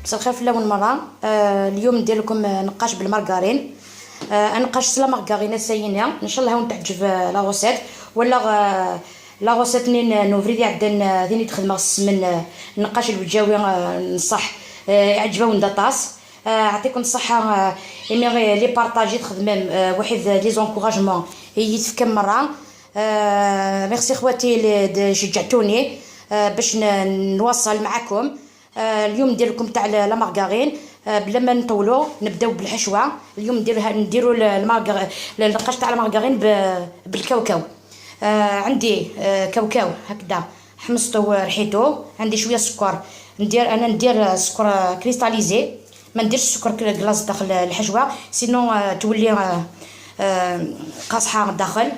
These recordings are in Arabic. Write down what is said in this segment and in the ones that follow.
مساء الخير. في الاول مره اليوم ندير لكم نقاش بالمارغرين. نقاش لا مارغرين ساينه ان شاء الله تعجب لا غوسيت ولا لا غوسيت نين نوفري عندنا ذيني تخدم من النقاش الوجاوي نصح يعجبوا وندا طاس. يعطيكم الصحه. ايمي لي بارطاجي تخدم واحد لي زونكوراجمون يتفكم مره. ميرسي خواتي اللي شجعتوني باش نواصل معكم. اليوم ندير لكم تاع لا مارغرين بلا ما نطولوا نبداو بالحشوه. اليوم نديروا النقاش تاع المارغرين بالكاوكاو. عندي كاوكاو هكذا حمصته ورحيته. عندي شويه سكر. ندير سكر كريستاليزي، ما نديرش سكر كلاص داخل الحشوه سينو تولي قاصحه داخل.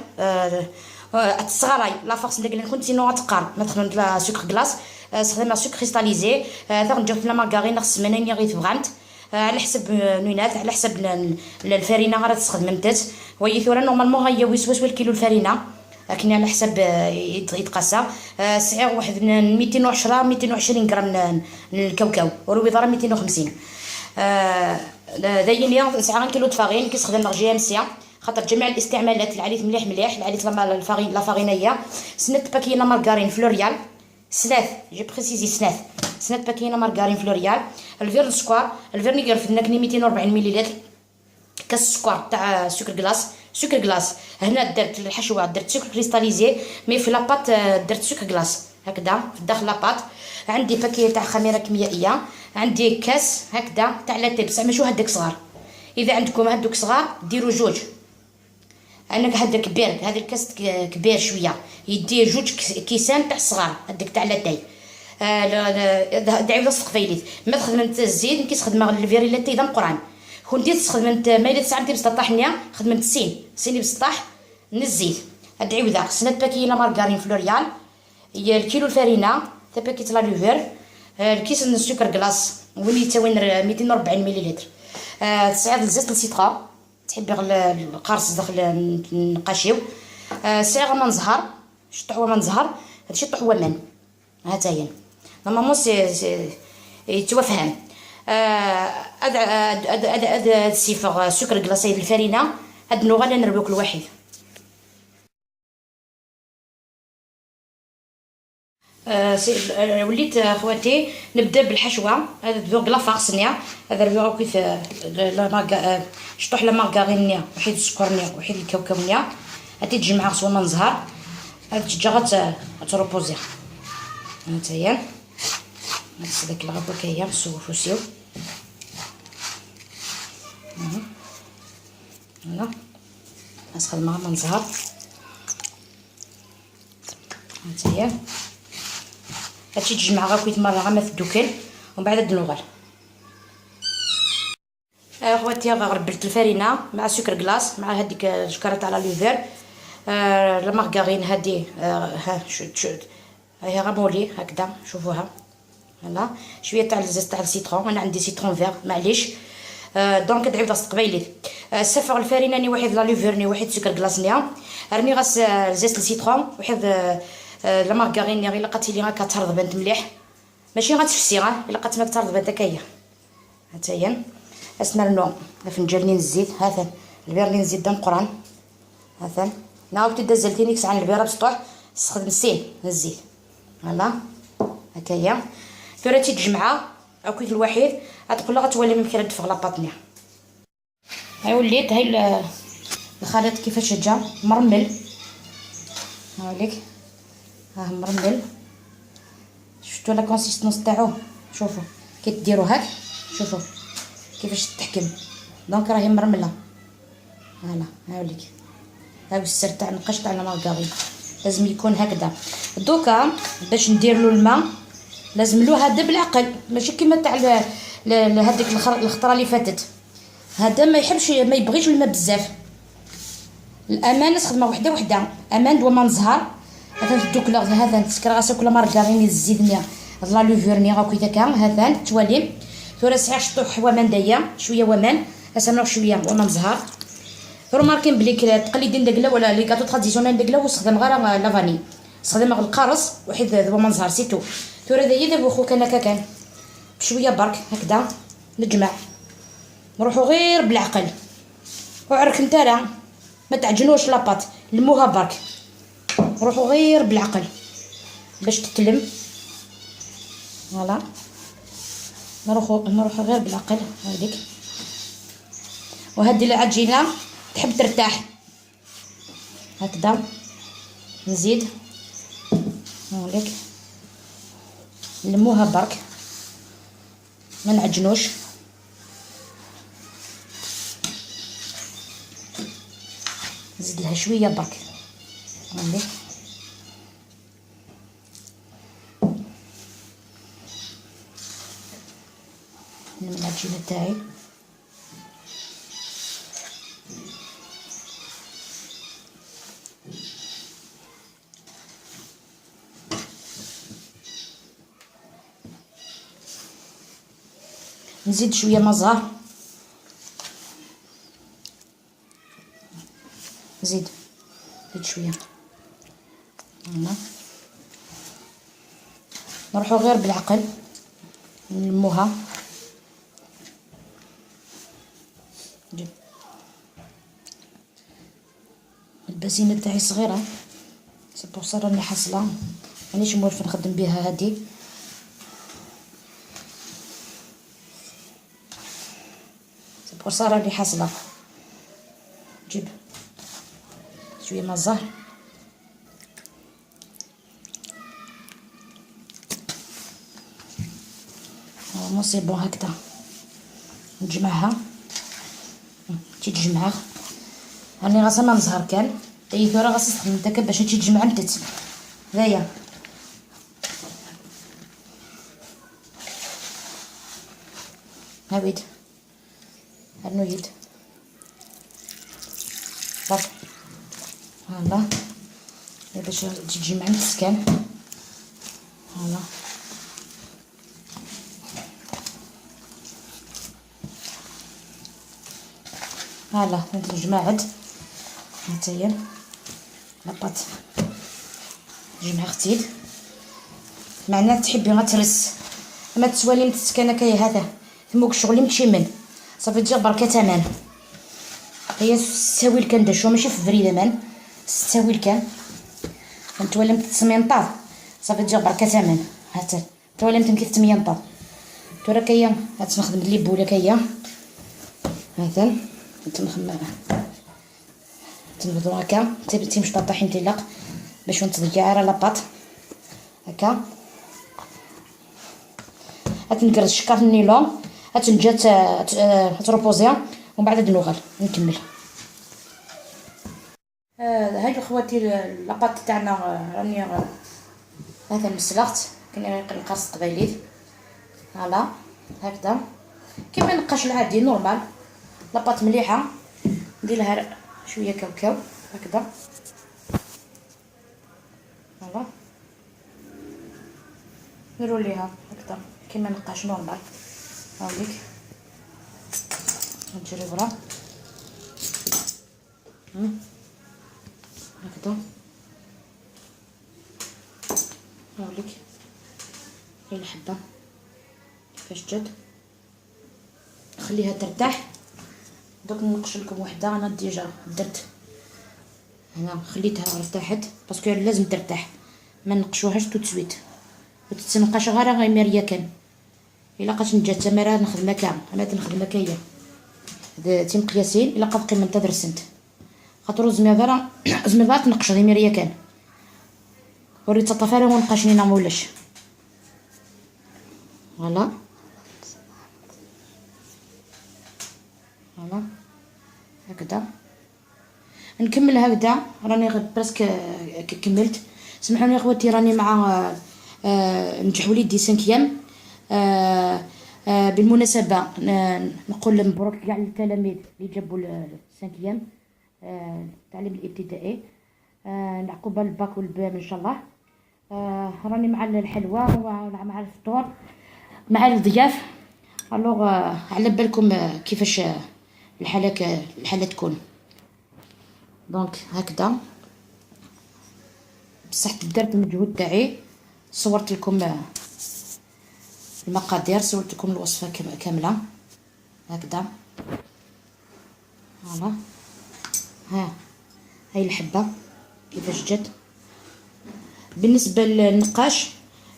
الصغاراي لا فورس ندير نكون سينو تقار نخدم لا سكر كلاص. استخدم سكر كريستاليزي. هذا ندير في لا مارغرين نغسل منين غير تبغانت على حسب نوينات على حسب الفرينه راه تستخدمت. وهي ثوره نورمالمون هي ويسوس الكيلو الفرينه لكن على حسب يتقاسى. سعر واحد 210 220 غرام الكاوكاو ورويضه 250. دايني سعر كيلو فارين كيستخدم جي ام سي خاطر جميع الاستعمالات العليت مليح العليت لا فارينيه. سنة باكينه مارغرين فلوريال ثلاث جي بريسيزي سنة باكينه مارغرين فلوريال. الفيرن سكر الفيرنيغر في نكني 240 مليلتر. كاس سكر تاع سكر كلاص. هنا درت الحشوه درت سكر كريستاليزي مي في لاباط درت سكر كلاص هكذا في داخل لاباط. عندي باكيه تاع خميره كيميائيه. عندي كاس هكذا تاع لاتيه بصح ماشي هذاك صغار. اذا عندكم هذوك صغار ديروا جوج. انا هذا كبير هذا الكاس كبير شويه يدير جوج كيسان تاع الصغار هذاك تاع لاتاي. دعيو لاصق فايليت ما خدمت الزيت كيتخدم الفيري لاتاي دا مقران. كون ديت خدمت مايله ساعه بسطاح نيا خدمت سيني بسطاح الزيت. دعيو ذا سنه باكينه مارغرين فلوريال. هي الكيلو الفرينه تا باكيت لا لوفر. الكيس السكر كلاص وين يتساوي 240 مليلتر. تسعير الزيت السيترا تحبي القرص داخل نقاشيو. سعر ما نزهر شطحوه ما نزهر هادشي طحوه من هاتاين نورمالمون سي يتوفهم. هاد السيفر سكر كلاصي الفرينه هاد النوع اللي نربو كل واحد. وليت خواتي نبدا بالحشوه. هذا ذوق لا فارسنيا هذا الفيغ كيف لا شطح لا مارغرين نيا وحيد السكر نيا وحيد الكاوكاو نيا هاتي تجمعها سوا ما نزهر. هاد الدجاجه تروبوزي هانتايا نقص داك الغابه كايا نسوفوسيو هنا نسخد معها ما نزهر هانتايا. هادشي تجمع غاكويت مره غا ما تدوكل ومن بعد النوغال. خواتي غربلت الفرينه مع سكر كلاص مع هذيك الشكاره تاع لا لوفر. لا مارغرين هادي ها شد هي غامولي هكذا شوفوها. هلا شويه تاع الزيت تاع السيترون. انا عندي سيترون فيغ معليش. دونك دعيو لاصق قبيلي سفر الفرينه ني واحد لا لوفر ني واحد سكر كلاص نيا رمي غاس زيت السيترون واحد لا مارغرين ني غير لقات لي كتهرض بنت مليح ماشي غتفسي غير الا لقات ما كتهرض بنت هكايا هاتايا. اسنا النوع فنجان الزيت هذا البيرلين زيت دا مقران هذا ناو تبدا زلتيني كس عن البيره بسطوح استخدم سين الزيت هلا هكايا. ثورتي تجمعها اكيد الواحد غتقول غتولي ممكن تدفغ لاباطنيا. هاي وليت هاي الخليط كيفاش جا مرمل هاوليك ها مرمل. شفتوا لا كونسيستونس تاعو شوفوا كي ديروا هاك شوفوا كيفاش تحكم دونك راهي مرمله. هلا هاوليك هاو السر تاع النقاش تاع المارغرين. لازم يكون هكذا. دوكا باش ندير له الماء لازم له هذا بالعقل، ماشي كيما تاع هذيك الخطره اللي فاتت. هذا ما يحبش ما يبغيش الماء بزاف. الامان نستخدم وحده وحده، امان دوا ما نزهر هذا دوك هذا نسكر غاسه كل مارغرين الزيت ميا لا لوفورني هكا كاع هذا توالي ثورا صحيح شطوح ومان دايا شويه ومان اسنو شويه ومان زهر. ثورا ماركين بلي التقليدين داكلا ولا لي كاطو تراديسيونيل داكلا واستخدم غير لافاني، استخدم القرص وحيد ومان زهر سيتو. ثورا دايا دابا خو كان هكا كان بشويه برك هكذا نجمع، نروحو غير بالعقل وعرك نتالا ما تعجنوش لاباط لموها برك، نروحو غير بالعقل باش تتلم. فوالا نروحو غير بالعقل هذيك. وهذه العجينه تحب ترتاح هكذا نزيد هاوليك نلموها برك ما نعجنوش. نزيد لها شويه برك هاوليك من العجينه تاعي. نزيد شويه مزار، زيد شويه هنا. نروحو غير بالعقل نلموها. جيب البازينه تاعي صغيره سي بور سا راني حاصله مانيش موالفه نخدم بها هادي. سي بور سا راني حاصله. جيب شويه ماء الزهر مو سي بون هكذا نجمعها تيتجمع. راني غاسه ما نزهر كان اي ثوره غاسه نستخدم داك باش تيتجمع نتت هذايا. هاويد هنويد صافي هلا باش تجمع نتسكن هلا. هلا تجمعت هاتايا لاباط جمع ختيد معناه تحبي غترس ما تسوالي متسكنه كاي هذا ثموك شغلي متشمن صافي تجي بركه تمام. هي ستاويل كان داشو ماشي في فريده مان ستاويل كان نتولى متسمينطاط صافي تجي بركه تمام. هاتا تولى كيف تمينطاط تورا كايا هات نخدم لي بوله كايا مثلا تنفضو هكا تيمشي طاحين تيلاق باش نتضيع على لاباط هكا. هتنكرز الشكار النيلون هتنجا تروبوزيا ومن بعد نوغل نكمل. هاي خواتي لاباط تاعنا راني هذا مسلخت كاين نقص قبيليت هلا هكذا كيما النقاش العادي نورمال. لاباط مليحه ندير لها شويه كاوكاو هكذا فوالا نديرو ليها هكذا كيما نقاش نورمال. هاوليك نجري برا هكذا هاوليك هي الحبه كيفاش جات نخليها ترتاح. دوك ننقش لكم وحده انا ديجا درت هنا خليتها ارتاحت باسكو لازم ترتاح ما نقشوهاش تو تسويت وتتنقش غير مريا كان الا بقات نجا تماره نخدمها كاع انا تنخدمها كايا تيم قياسين الا بقات قيمه ننتظر سنت خاطر زميضه تنقش غير مريا كان وريت الطفاله ونقاشني ما ولاش فوالا هكذا. نكمل هكذا، راني برسك كملت. سمحوني يا خواتي، راني مع نجح وليدي 5. بالمناسبة نقول مبروك كاع التلاميذ اللي جابوا 5 التعليم الابتدائي، عقب الباك والبام ان شاء الله. راني مع الحلوى ومع الفطور مع الضياف. الوغ على بالكم كيفاش الحالة تكون. دونك هكذا بصح درت المجهود تاعي، صورت لكم المقادير، صورت لكم الوصفة كاملة هكذا. فوالا، هاي الحبة كيفاش جات. بالنسبة للنقاش،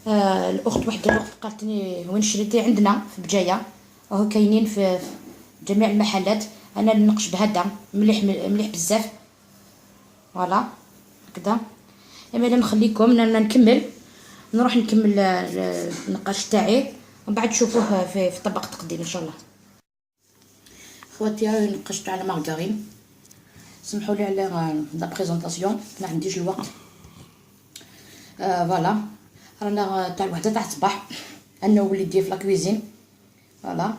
الاخت واحدة الاخت قالتني وين شريتيه؟ عندنا في بجاية، وهو كاينين في جميع المحلات. انا ننقش بهذا مليح مليح بزاف. فوالا هكذا. اما نخليكم نكمل، نروح نكمل النقاش تاعي ومن بعد تشوفوه في طبق تقديم ان شاء الله. خواتي نقشت على مارغرين، سمحوا لي على لا بريزونطاسيون، ما عنديش الوقت. فوالا رانا تاع الوحده تاع الصباح، انا ووليدي في لاكويزين. فوالا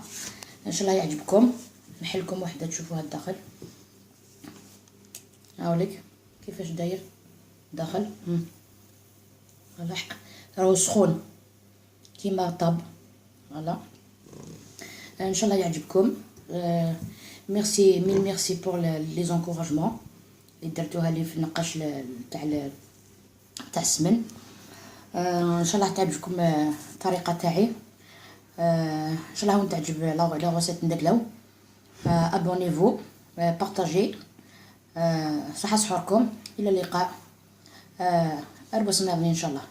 ان شاء الله يعجبكم. نحلكم وحده تشوفوها الداخل. هاوليك كيفاش داير داخل. فوالا راهو سخون كيما طاب. فوالا ان شاء الله يعجبكم. ميرسي ميل ميرسي بور لي زونكوراجمون اللي درتوها لي في النقاش تاع السمن. ان شاء الله تعجبكم الطريقه تاعي. ان شاء الله تعجب لا غوسيت ندقلو. ابونيفو، بارطاجي. صحه سحوركم، الى اللقاء. اربو سماغني ان شاء الله.